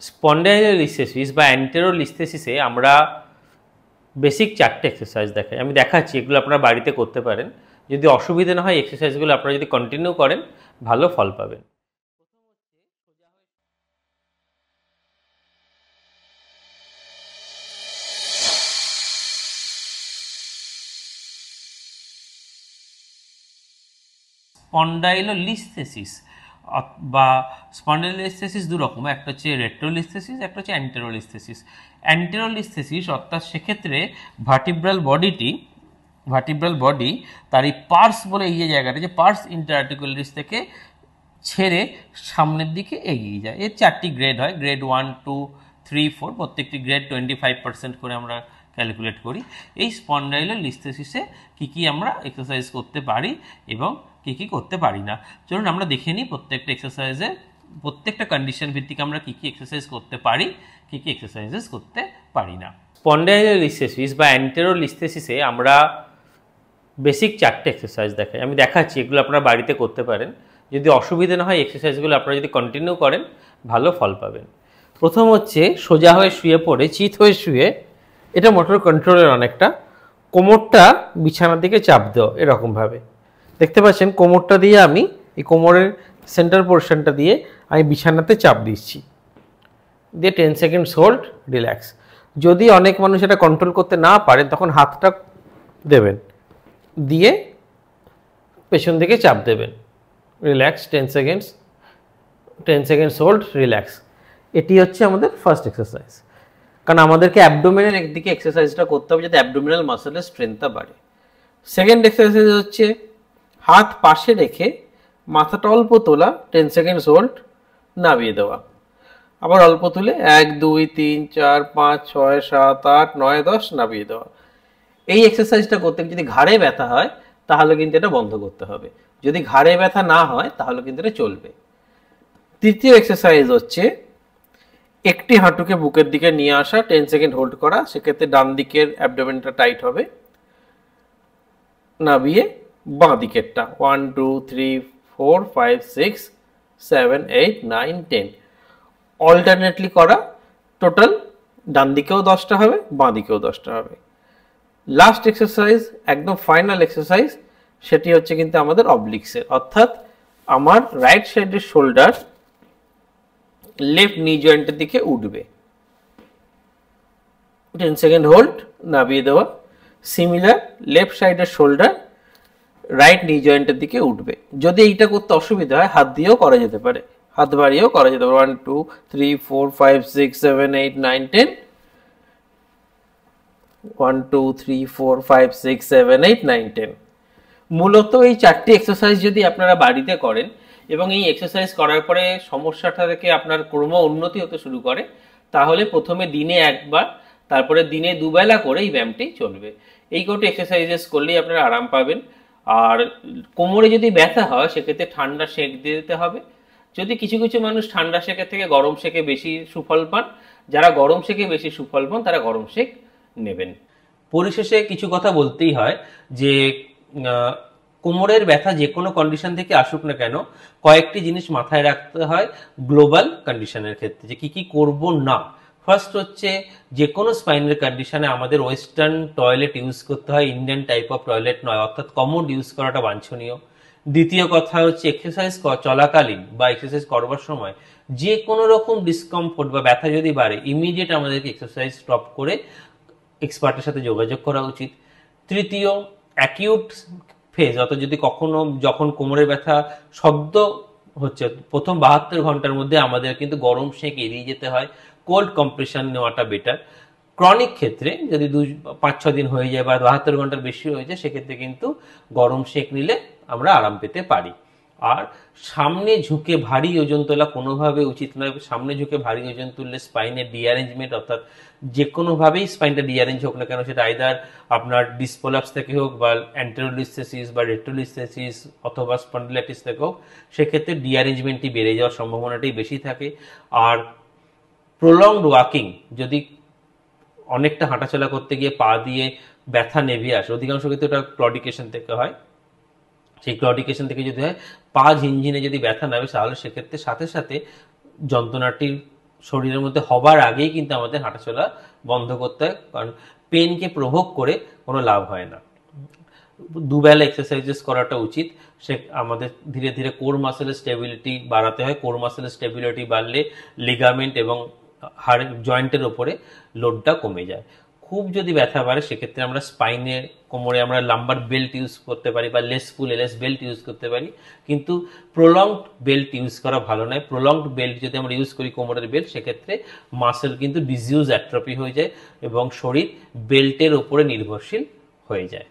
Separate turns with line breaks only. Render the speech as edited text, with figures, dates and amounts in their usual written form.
Spondylolisthesis বা অ্যান্টেরোলিস্থেসিসে আমরা basic 4টে exercise দেখাই। আমি দেখাচ্ছি, এগুলো আপনারা বাড়িতে করতে পারেন। যদি অসুবিধা না হয় এক্সারসাইজগুলো আপনারা যদি কন্টিনিউ করেন ভালো ফল পাবেন। স্পন্ডাইলোলিস্থেসিস বা স্পন্ডাইলোলিস্থেসিস দু রকম, একটা হচ্ছে রেট্রোলিস্থেসিস, একটা হচ্ছে অ্যান্টেরোলিস্থেসিস। অ্যান্টেরোলিস্থেসিস অর্থাৎ সেক্ষেত্রে ভার্টিব্রাল বডি তার এই পার্স বলে এই যে জায়গাটা, যে পার্স ইন্টারআর্টিকুলারিস থেকে ছেড়ে সামনের দিকে এগিয়ে যায়। এর 4টি গ্রেড হয়, গ্রেড 1, 2, 3, 4, প্রত্যেকটি গ্রেড 25% করে আমরা ক্যালকুলেট করি। এই স্পন্ডাইলোলিস্থেসিসে কী আমরা এক্সারসাইজ করতে পারি এবং কী করতে পারি না, চলুন আমরা দেখে নিই প্রত্যেকটা এক্সারসাইজে প্রত্যেকটা কন্ডিশন ভিত্তিক আমরা কী এক্সারসাইজ করতে পারি, কী এক্সারসাইজেস করতে পারি না। স্পন্ডাইলোলিস্থেসিস বা অ্যান্টেরোলিস্থেসিসে আমরা বেসিক 4টে এক্সারসাইজ দেখাই। আমি দেখাচ্ছি, এগুলো আপনারা বাড়িতে করতে পারেন। যদি অসুবিধা না হয় এক্সারসাইজগুলো আপনারা যদি কন্টিনিউ করেন ভালো ফল পাবেন। প্রথম হচ্ছে সোজা হয়ে শুয়ে পড়ে, চিত হয়ে শুয়ে, এটা মোটর কন্ট্রোলের অনেকটা, কোমরটা বিছানার দিকে চাপ দেওয়া এরকমভাবে। দেখতে পাচ্ছেন কোমরটা দিয়ে আমি এই কোমরের সেন্টার পোর্শনটা দিয়ে আমি বিছানাতে চাপ দিচ্ছি, দিয়ে 10 সেকেন্ডস হোল্ড, রিল্যাক্স। যদি অনেক মানুষ এটা কন্ট্রোল করতে না পারেন তখন হাতটা দেবেন, দিয়ে পেছন দিকে চাপ দেবেন, রিল্যাক্স, 10 সেকেন্ডস হোল্ড, রিল্যাক্স। এটি হচ্ছে আমাদের ফার্স্ট এক্সারসাইজ, কারণ আমাদেরকে অ্যাবডোমেনের একদিকে এক্সারসাইজটা করতে হবে যাতে অ্যাবডোমিনাল মাসেলের স্ট্রেংথটা বাড়ে। সেকেন্ড এক্সারসাইজ হচ্ছে হাত পাশে রেখে মাথাটা অল্প তোলা, 10 সেকেন্ডস হোল্ড, নামিয়ে দেওয়া, আবার অল্প তুলে 1, 2, 3, 4, 5, 6, 7, 8, 9, 10 নামিয়ে দেওয়া। এই এক্সারসাইজটা করতে যদি ঘাড়ে ব্যথা হয় তাহলে কিন্তু এটা বন্ধ করতে হবে, যদি ঘাড়ে ব্যথা না হয় তাহলে কিন্তু এটা চলবে। তৃতীয় এক্সারসাইজ হচ্ছে একটি হাঁটুকে বুকের দিকে নিয়ে আসা, 10 সেকেন্ড হোল্ড করা, সেক্ষেত্রে ডান দিকের অ্যাবডোমেনটা টাইট হবে, নামিয়ে বাঁ দিকেরটা 1, 2, 3, 4, 5, 6, 7, 8, 9, 10 অল্টারনেটলি করা, টোটাল ডান দিকেও 10টা হবে, বাঁ দিকেও 10টা হবে। লাস্ট এক্সারসাইজ, একদম ফাইনাল এক্সারসাইজ, সেটি হচ্ছে কিন্তু আমাদের অবলিক্সের, অর্থাৎ আমার রাইট সাইডের শোল্ডার লেফট নি জয়েন্টের দিকে উঠবে, 10 সেকেন্ড হোল্ড, নামিয়ে দেওয়া। সিমিলার লেফট সাইডের শোল্ডার রাইট নি জয়েন্টের দিকে উঠবে। যদি এইটা করতে অসুবিধা হয় হাত দিয়েও করা যেতে পারে, হাত বাড়িয়েও করা যেতে পারে, 1, 2, 3, 4, 5, 6, 7, 8, 9, 10, 1, 2, 3, 4, 5, 6, 7, 8, 9, 10। মূলত এই 4টি এক্সারসাইজ যদি আপনারা বাড়িতে করেন এবং এই এক্সারসাইজ করার পরে সমস্যাটা থেকে আপনার ক্রম উন্নতি হতে শুরু করে, তাহলে প্রথমে দিনে একবার, তারপরে দিনে দুবেলা করে এই ব্যায়ামটি চলবে। এই কটি এক্সারসাইজেস করলেই আপনারা আরাম পাবেন। আর কোমরে যদি ব্যথা হয় সেক্ষেত্রে ঠান্ডা সেঁক দিতে হবে। যদি কিছু কিছু মানুষ ঠান্ডা সেঁকের থেকে গরম সেঁকে বেশি সুফল পান, যারা গরম সেঁকে বেশি সুফল পান তারা গরম সেঁক নেবেন। পরিশেষে কিছু কথা বলতেই হয় যে কোমরের ব্যথা যে কোনো কন্ডিশন থেকে আসুক না কেন, কয়েকটি জিনিস মাথায় রাখতে হয় গ্লোবাল কন্ডিশনের ক্ষেত্রে, যে কি করব না। ফার্স্ট হচ্ছে যে কোনো স্পাইনের কন্ডিশনে আমাদের ওয়েস্টার্ন টয়লেট ইউজ করতে হয়, ইন্ডিয়ান টাইপ অফ টয়লেট নয়, অর্থাৎ কমোড ইউজ করাটা বাঞ্ছনীয়। দ্বিতীয় কথা হচ্ছে এক্সারসাইজ চলাকালীন বা এক্সারসাইজ করবার সময় যে কোনো রকম ডিসকমফোর্ট বা ব্যথা যদি বাড়ে ইমিডিয়েট আমাদেরকে এক্সারসাইজ স্টপ করে এক্সপার্টের সাথে যোগাযোগ করা উচিত। তৃতীয়, অ্যাকিউট ফেজ, অর্থাৎ যদি কখনো যখন কোমরের ব্যথা শব্দ হচ্ছে প্রথম 72 ঘন্টার মধ্যে আমাদের কিন্তু গরম সেঁক এড়িয়ে যেতে হয়, কোল্ড কম্প্রেশন নেওয়াটা বেটার। ক্রনিক ক্ষেত্রে যদি 5-6 দিন হয়ে যায় বা 72 ঘন্টার বেশি হয়ে যায় সেক্ষেত্রে কিন্তু গরম সেঁক নিলে আমরা আরাম পেতে পারি। আর সামনে ঝুঁকে ভারী ওজন তোলা কোনোভাবে উচিত নয়। সামনে ঝুঁকে ভারী ওজন তুললে স্পাইনের ডিঅ্যারেঞ্জমেন্ট, অর্থাৎ যে কোনোভাবেই স্পাইনটা ডিঅ্যারেঞ্জ হোক না কেন, সেটা আইদার আপনার ডিসপোলাপস থেকে হোক বা অ্যান্টেরোলিস্থেসিস বা রেট্রোলিস্থেসিস অথবা স্পন্ডিলাইটিস থেকে হোক, সেক্ষেত্রে ডিঅ্যারেঞ্জমেন্টটি বেড়ে যাওয়ার সম্ভাবনাটাই বেশি থাকে। আর প্রলংড ওয়াকিং, যদি অনেকটা হাঁটাচলা করতে গিয়ে পা দিয়ে ব্যথা নেভে আসে, অধিকাংশ ক্ষেত্রে ওটা ক্লডিকেশন থেকে হয়, সেই ক্লডিকেশন থেকে যদি হয় পা ঝিনঝিনে যদি ব্যথা নামে তাহলে সেক্ষেত্রে সাথে সাথে যন্ত্রণাটির শরীরের মধ্যে হবার আগেই কিন্তু আমাদের হাঁটাচলা বন্ধ করতে হয়, কারণ পেনকে প্রভোগ করে কোনো লাভ হয় না। দুবেলা এক্সারসাইজেস করাটা উচিত। সে আমাদের ধীরে ধীরে কোর মাসেলের স্টেবিলিটি বাড়াতে হয়। কোর মাসেলের স্টেবিলিটি বাড়লে লিগামেন্ট এবং হাড় জয়েন্টের ওপরে লোডটা কমে যায়। খুব যদি ব্যথা বাড়ে সেক্ষেত্রে আমরা স্পাইনে, কোমরে আমরা লাম্বার বেল্ট ইউজ করতে পারি বা লেস পুল এলএস বেল্ট ইউজ করতে পারি, কিন্তু প্রলংড বেল্ট ইউজ করা ভালো নয়। প্রলংড বেল্ট যদি আমরা ইউজ করি, কোমরের বেল্ট, সেক্ষেত্রে মাসেল কিন্তু ডিজিউজ অ্যাট্রফি হয়ে যায় এবং শরীর বেল্টের ওপরে নির্ভরশীল হয়ে যায়।